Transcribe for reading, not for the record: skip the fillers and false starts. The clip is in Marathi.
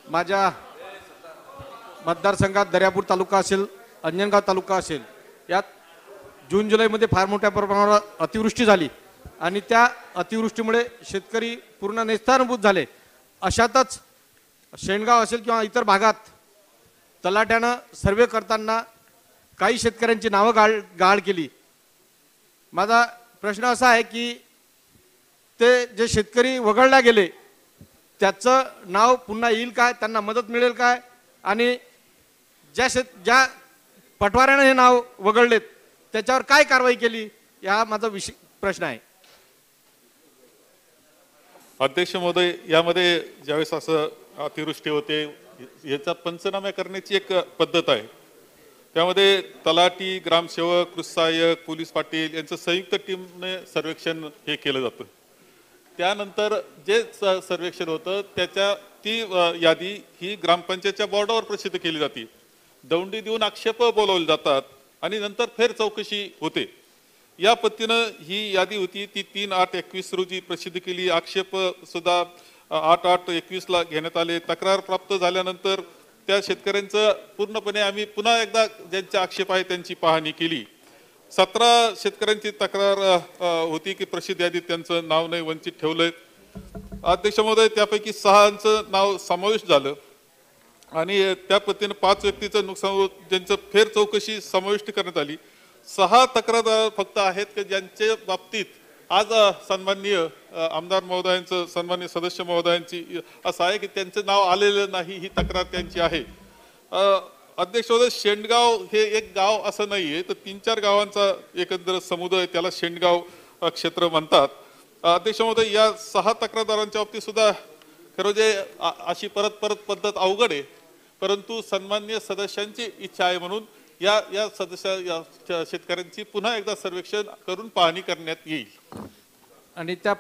माझ्या मतदारसंघात दर्यापूर तालुका असेल, अंजनगाव तालुका असेल, यात जून जुलैमध्ये फार मोठ्या प्रमाणावर अतिवृष्टी झाली आणि त्या अतिवृष्टीमुळे शेतकरी पूर्ण नेस्तारभूत झाले। अशातच शेणगाव असेल किंवा इतर भागात तलाट्यानं सर्वे करताना काही शेतकऱ्यांची नावं गाळ केली। माझा प्रश्न असा आहे की ते जे शेतकरी वगळला गेले त्याचं नाव पुन्हा येईल काय, त्यांना मदत मिळेल काय, आणि ज्या पटवाऱ्यानं हे नाव वगळलेत त्याच्यावर काय कारवाई केली, हा माझा प्रश्न आहे। अध्यक्ष महोदय, यामध्ये ज्यावेळेस असं अतिवृष्टी होते याचा पंचनामे करण्याची एक पद्धत आहे। त्यामध्ये तलाठी, ग्रामसेवक, कृषी सहाय्यक, पोलीस पाटील यांचं संयुक्त टीमने सर्वेक्षण हे केलं जातं। त्यानंतर जे सर्वेक्षण होतं ती यादी ही ग्रामपंचायतच्या बोर्डावर प्रसिद्ध केली जाते। दौंडी देऊन आक्षेप बोलवले जातात आणि नंतर फेर चौकशी होते। या पद्धतीनं ही यादी होती ती 3/8/21 रोजी प्रसिद्ध केली। आक्षेप सुद्धा 8/8/21 ला घेण्यात आले। तक्रार प्राप्त झाल्यानंतर त्या शेतकऱ्यांचं पूर्णपणे आम्ही पुन्हा एकदा ज्यांचे आक्षेप आहे त्यांची पाहणी केली। 17 शेतकऱ्यांची तक्रार होती की प्रसिद्ध यादीत त्यांचं नाव नाही, वंचित ठेवलंय। अध्यक्ष महोदय, त्यापैकी 6 नाव समाविष्ट झालं आणि त्या पद्धतीने 5 व्यक्तीचं नुकसान ज्यांचं फेर चौकशी समाविष्ट करण्यात आली। 6 तक्रारदार फक्त आहेत की ज्यांच्या बाबतीत आज सन्माननीय आमदार महोदयांचं, सन्माननीय सदस्य महोदयांची असं आहे की त्यांचं नाव आलेलं नाही, ही तक्रार त्यांची आहे। अध्यक्ष महोदय, शेंडगाव हे एक गाव असं नाहीये, तर 3-4 गावांचा एकंदर समुदाय त्याला शेंडगाव क्षेत्र म्हणतात। अध्यक्ष महोदय, या 6 तक्रारदारांच्या बाबतीत सुद्धा खरं जे अशी परत पद्धत अवघड आहे, परंतु सन्माननीय सदस्यांची इच्छा आहे म्हणून या शेतकऱ्यांची पुन्हा एकदा सर्वेक्षण करून पाहणी करण्यात येईल। आणि त्या